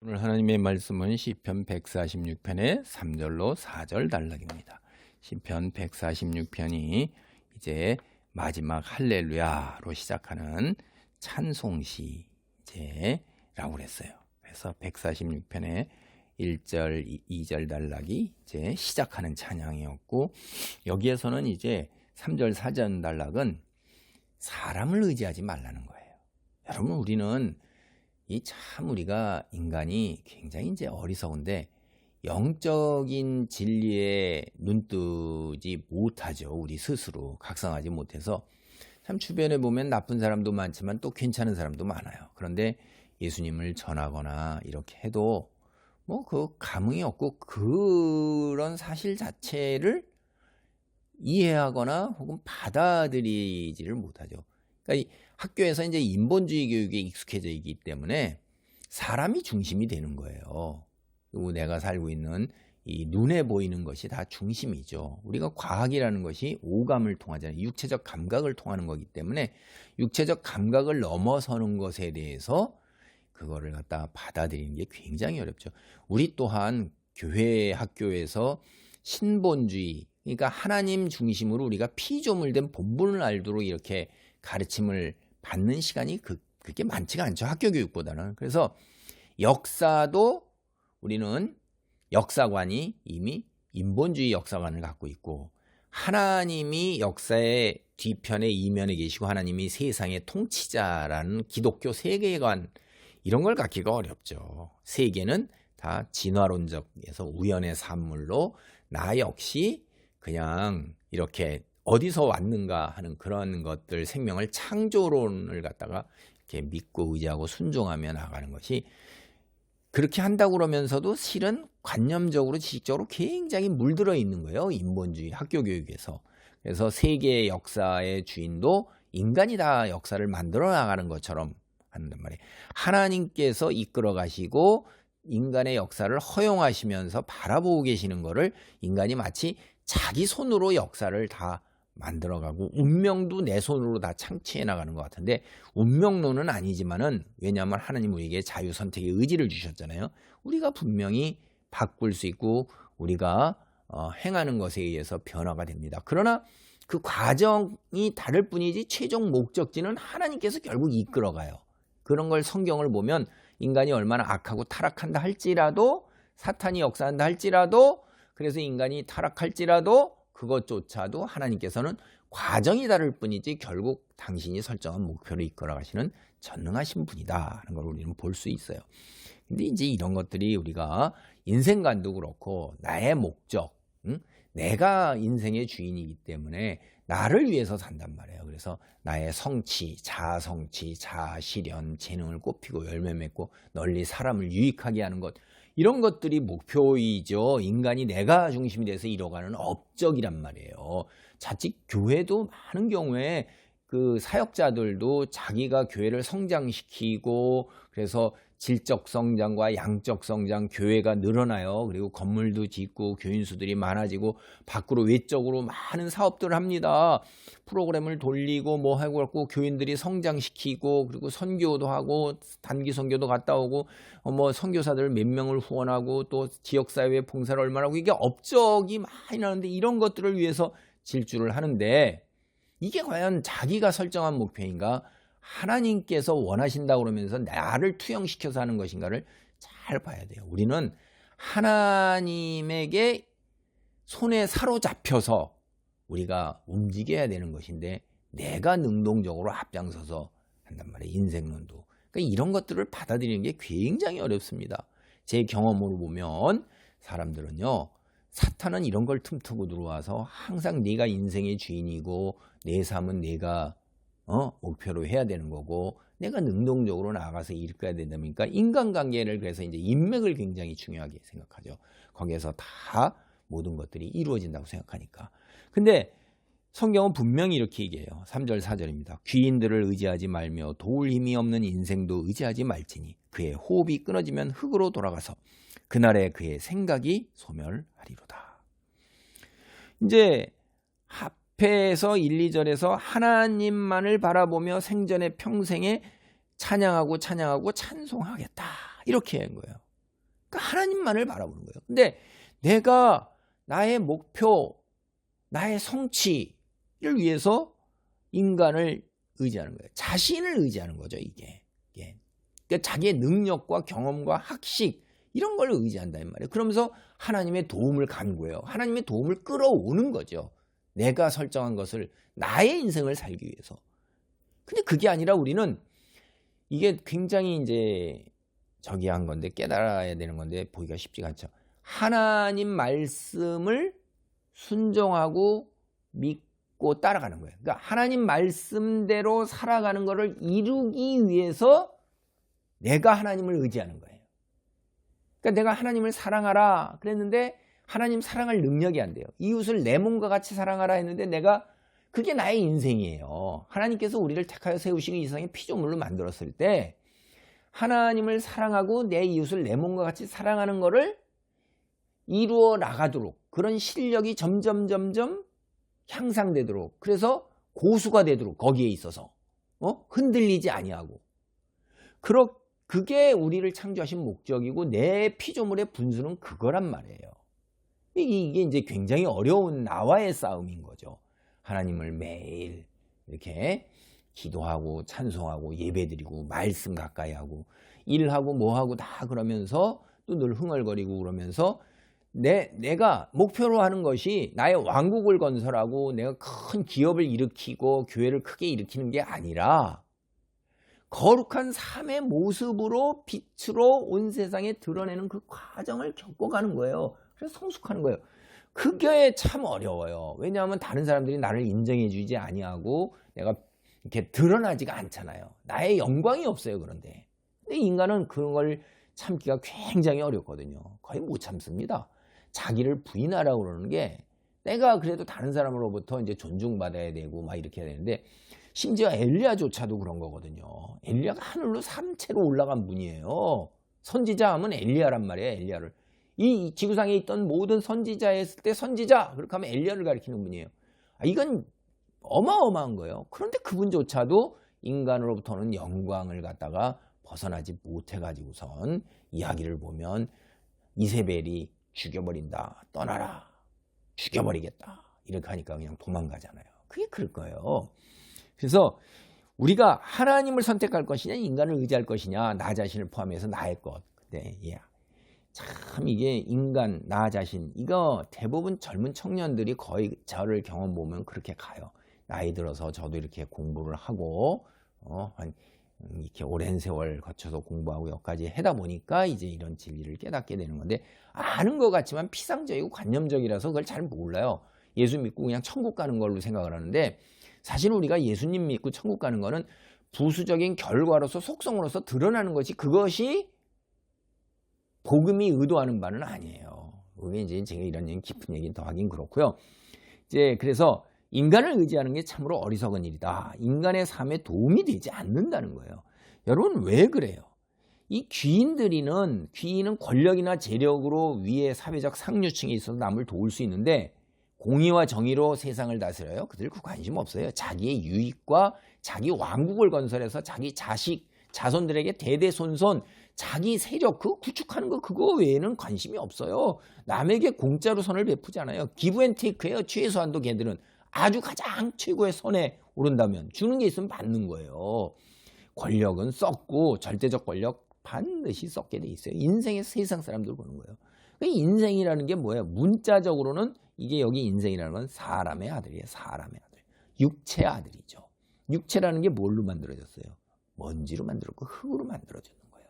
오늘 하나님의 말씀은 시편 146편의 3절로 4절 단락입니다. 시편 146편이 이제 마지막 할렐루야로 시작하는 찬송시 이제라고 그랬어요. 그래서 146편의 1절, 2절 단락이 이제 시작하는 찬양이었고, 여기에서는 이제 3절, 4절 단락은 사람을 의지하지 말라는 거예요. 여러분, 우리는 우리가 인간이 굉장히 이제 어리석은데 영적인 진리에 눈뜨지 못하죠. 우리 스스로 각성하지 못해서 참 주변에 보면 나쁜 사람도 많지만 또 괜찮은 사람도 많아요. 그런데 예수님을 전하거나 이렇게 해도 뭐 그 감흥이 없고 그런 사실 자체를 이해하거나 혹은 받아들이지를 못하죠. 그러니까 학교에서 이제 인본주의 교육에 익숙해져 있기 때문에 사람이 중심이 되는 거예요. 그리고 내가 살고 있는 이 눈에 보이는 것이 다 중심이죠. 우리가 과학이라는 것이 오감을 통하잖아요. 육체적 감각을 통하는 거기 때문에 육체적 감각을 넘어서는 것에 대해서 그거를 갖다 받아들이는 게 굉장히 어렵죠. 우리 또한 교회 학교에서 신본주의, 그러니까 하나님 중심으로 우리가 피조물된 본분을 알도록 이렇게 가르침을 받는 시간이 그렇게 많지가 않죠. 학교 교육보다는. 그래서 역사도 우리는 역사관이 이미 인본주의 역사관을 갖고 있고, 하나님이 역사의 뒤편에 이면에 계시고 하나님이 세상의 통치자라는 기독교 세계관, 이런 걸 갖기가 어렵죠. 세계는 다 진화론적에서 우연의 산물로 나 역시 그냥 이렇게 어디서 왔는가 하는 그런 것들, 생명을 창조론을 갖다가 이렇게 믿고 의지하고 순종하며 나가는 것이, 그렇게 한다고 그러면서도 실은 관념적으로 지식적으로 굉장히 물들어 있는 거예요. 인본주의 학교 교육에서. 그래서 세계의 역사의 주인도 인간이 다 역사를 만들어 나가는 것처럼 한단 말이에요. 하나님께서 이끌어 가시고 인간의 역사를 허용하시면서 바라보고 계시는 거를 인간이 마치 자기 손으로 역사를 다 만들어가고 운명도 내 손으로 다 창치해 나가는 것 같은데, 운명론은 아니지만은, 왜냐하면 하나님 우리에게 자유 선택의 의지를 주셨잖아요. 우리가 분명히 바꿀 수 있고 우리가 행하는 것에 의해서 변화가 됩니다. 그러나 그 과정이 다를 뿐이지 최종 목적지는 하나님께서 결국 이끌어가요. 그런 걸 성경을 보면 인간이 얼마나 악하고 타락한다 할지라도, 사탄이 역사한다 할지라도, 그래서 인간이 타락할지라도 그것조차도 하나님께서는 과정이 다를 뿐이지 결국 당신이 설정한 목표를 이끌어 가시는 전능하신 분이다 하는 걸 우리는 볼 수 있어요. 근데 이제 이런 것들이 우리가 인생관도 그렇고 나의 목적, 내가 인생의 주인이기 때문에 나를 위해서 산단 말이에요. 그래서 나의 성취, 자아성취, 자아실현, 재능을 꽃피고 열매 맺고 널리 사람을 유익하게 하는 것, 이런 것들이 목표이죠. 인간이 내가 중심이 돼서 이뤄가는 업적이란 말이에요. 자칫 교회도 많은 경우에 그 사역자들도 자기가 교회를 성장시키고, 그래서 질적 성장과 양적 성장, 교회가 늘어나요. 그리고 건물도 짓고 교인 수들이 많아지고 밖으로 외적으로 많은 사업들을 합니다. 프로그램을 돌리고 뭐 하고 교인들이 성장시키고, 그리고 선교도 하고 단기 선교도 갔다 오고 뭐 선교사들 몇 명을 후원하고 또 지역사회에 봉사를 얼마나 하고, 이게 업적이 많이 나는데 이런 것들을 위해서 질주를 하는데, 이게 과연 자기가 설정한 목표인가, 하나님께서 원하신다고 그러면서 나를 투영시켜서 하는 것인가를 잘 봐야 돼요. 우리는 하나님에게 손에 사로잡혀서 우리가 움직여야 되는 것인데, 내가 능동적으로 앞장서서 한단 말이에요. 인생론도. 그러니까 이런 것들을 받아들이는 게 굉장히 어렵습니다. 제 경험으로 보면 사람들은요, 사탄은 이런 걸 틈타고 들어와서 항상 네가 인생의 주인이고 내 삶은 내가 목표로 해야 되는 거고 내가 능동적으로 나아가서 이끌어야 된다 보니까 인간관계를, 그래서 이제 인맥을 굉장히 중요하게 생각하죠. 거기에서 다 모든 것들이 이루어진다고 생각하니까. 근데 성경은 분명히 이렇게 얘기해요. 3절 4절입니다. 귀인들을 의지하지 말며 도울 힘이 없는 인생도 의지하지 말지니 그의 호흡이 끊어지면 흙으로 돌아가서 그날에 그의 생각이 소멸하리로다. 이제 앞에서 1, 2절에서 하나님만을 바라보며 생전의 평생에 찬양하고 찬송하겠다, 이렇게 한 거예요. 그러니까 하나님만을 바라보는 거예요. 근데 내가 나의 목표, 나의 성취를 위해서 인간을 의지하는 거예요. 자신을 의지하는 거죠, 이게. 그러니까 자기의 능력과 경험과 학식 이런 걸 의지한다는 말이에요. 그러면서 하나님의 도움을 간구해요. 하나님의 도움을 끌어오는 거죠. 내가 설정한 것을, 나의 인생을 살기 위해서. 근데 그게 아니라 우리는 이게 굉장히 이제 저기한 건데, 깨달아야 되는 건데 보기가 쉽지가 않죠. 하나님 말씀을 순종하고 믿고 따라가는 거예요. 그러니까 하나님 말씀대로 살아가는 것을 이루기 위해서 내가 하나님을 의지하는 거예요. 그러니까 내가 하나님을 사랑하라 그랬는데 하나님 사랑할 능력이 안 돼요. 이웃을 내 몸과 같이 사랑하라 했는데 내가, 그게 나의 인생이에요. 하나님께서 우리를 택하여 세우시고 이 세상에 피조물로 만들었을 때 하나님을 사랑하고 내 이웃을 내 몸과 같이 사랑하는 거를 이루어 나가도록, 그런 실력이 점점 향상되도록, 그래서 고수가 되도록, 거기에 있어서 흔들리지 아니하고, 그게 우리를 창조하신 목적이고 내 피조물의 분수는 그거란 말이에요. 이게 이제 굉장히 어려운 나와의 싸움인 거죠. 하나님을 매일 이렇게 기도하고 찬송하고 예배드리고 말씀 가까이 하고 일하고 뭐하고 다 그러면서 또 늘 흥얼거리고 그러면서 내가 목표로 하는 것이 나의 왕국을 건설하고 내가 큰 기업을 일으키고 교회를 크게 일으키는 게 아니라 거룩한 삶의 모습으로 빛으로 온 세상에 드러내는 그 과정을 겪어가는 거예요. 그래서 성숙하는 거예요. 그게 참 어려워요. 왜냐하면 다른 사람들이 나를 인정해 주지 아니하고 내가 이렇게 드러나지가 않잖아요. 나의 영광이 없어요. 그런데 인간은 그런 걸 참기가 굉장히 어렵거든요. 거의 못 참습니다. 자기를 부인하라고 그러는 게, 내가 그래도 다른 사람으로부터 이제 존중받아야 되고 막 이렇게 해야 되는데, 심지어 엘리야조차도 그런 거거든요. 엘리야가 하늘로 3채로 올라간 분이에요. 선지자 하면 엘리야란 말이에요. 엘리야를. 이 지구상에 있던 모든 선지자 했을 때 선지자 그렇게 하면 엘리야를 가리키는 분이에요. 이건 어마어마한 거예요. 그런데 그분조차도 인간으로부터는 영광을 갖다가 벗어나지 못해가지고선 이야기를 보면 이세벨이 죽여버린다, 떠나라, 죽여버리겠다 이렇게 하니까 그냥 도망가잖아요. 그게 그럴 거예요. 그래서 우리가 하나님을 선택할 것이냐 인간을 의지할 것이냐, 나 자신을 포함해서 나의 것. 근데 참 이게 인간, 나 자신, 이거 대부분 젊은 청년들이 거의 저를 경험 보면 그렇게 가요. 나이 들어서 저도 이렇게 공부를 하고 이렇게 오랜 세월 거쳐서 공부하고 여기까지 하다 보니까 이제 이런 진리를 깨닫게 되는 건데, 아는 것 같지만 피상적이고 관념적이라서 그걸 잘 몰라요. 예수 믿고 그냥 천국 가는 걸로 생각을 하는데, 사실 우리가 예수님 믿고 천국 가는 거는 부수적인 결과로서 속성으로서 드러나는 것이, 그것이 복음이 의도하는 바는 아니에요. 그게 이제 제가 이런 얘기, 깊은 얘기는 더 하긴 그렇고요. 이제 그래서 인간을 의지하는 게 참으로 어리석은 일이다. 인간의 삶에 도움이 되지 않는다는 거예요. 여러분 왜 그래요? 이 귀인은 권력이나 재력으로 위에 사회적 상류층에 있어서 남을 도울 수 있는데, 공의와 정의로 세상을 다스려요? 그들 그 관심 없어요. 자기의 유익과 자기 왕국을 건설해서 자기 자손들에게 대대손손 자기 세력 그거 구축하는 거, 그거 외에는 관심이 없어요. 남에게 공짜로 선을 베푸지 않아요. 기브앤테이크예요. 최소한도 걔들은 아주 가장 최고의 선에 오른다면 주는 게 있으면 받는 거예요. 권력은 썩고 절대적 권력 반드시 썩게 돼 있어요. 인생의 세상 사람들 보는 거예요. 인생이라는 게 뭐예요? 문자적으로는 이게 여기 인생이라는 건 사람의 아들이에요. 사람의 아들. 육체의 아들이죠. 육체라는 게 뭘로 만들어졌어요? 먼지로 만들었고 흙으로 만들어지는 거예요.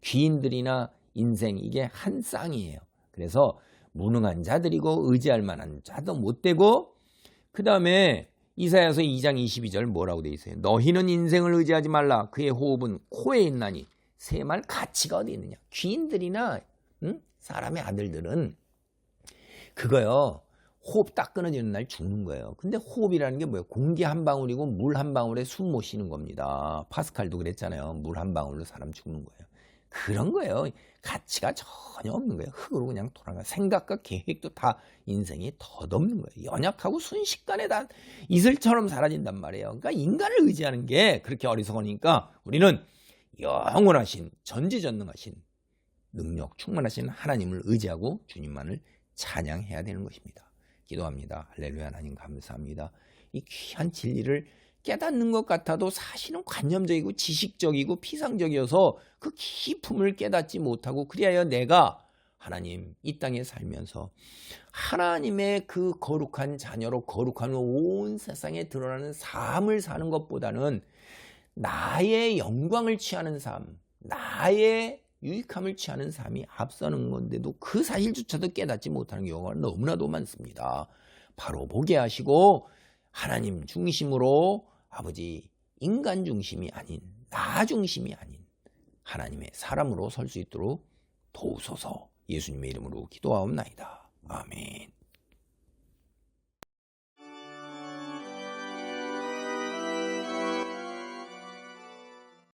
귀인들이나 인생, 이게 한 쌍이에요. 그래서 무능한 자들이고 의지할 만한 자도 못 되고, 그 다음에 이사야서 2장 22절 뭐라고 돼 있어요? 너희는 인생을 의지하지 말라. 그의 호흡은 코에 있나니. 세 말 가치가 어디 있느냐? 귀인들이나 사람의 아들들은 그거요. 호흡 딱 끊어지는 날 죽는 거예요. 근데 호흡이라는 게 뭐예요? 공기 한 방울이고 물 한 방울에 숨 못 쉬는 겁니다. 파스칼도 그랬잖아요. 물 한 방울로 사람 죽는 거예요. 그런 거예요. 가치가 전혀 없는 거예요. 흙으로 그냥 돌아가. 생각과 계획도 다 인생이 덧없는 거예요. 연약하고 순식간에 다 이슬처럼 사라진단 말이에요. 그러니까 인간을 의지하는 게 그렇게 어리석으니까 우리는 영원하신 전지전능하신 능력 충만하신 하나님을 의지하고 주님만을 찬양해야 되는 것입니다. 기도합니다. 할렐루야. 하나님 감사합니다. 이 귀한 진리를 깨닫는 것 같아도 사실은 관념적이고 지식적이고 피상적이어서 그 깊음을 깨닫지 못하고, 그리하여 내가 하나님 이 땅에 살면서 하나님의 그 거룩한 자녀로 거룩한 온 세상에 드러나는 삶을 사는 것보다는 나의 영광을 취하는 삶, 나의 유익함을 취하는 삶이 앞서는 건데도 그 사실조차도 깨닫지 못하는 경우가 너무나도 많습니다. 바로 보게 하시고 하나님 중심으로, 아버지 인간 중심이 아닌, 나 중심이 아닌 하나님의 사람으로 설 수 있도록 도우소서. 예수님의 이름으로 기도하옵나이다. 아멘.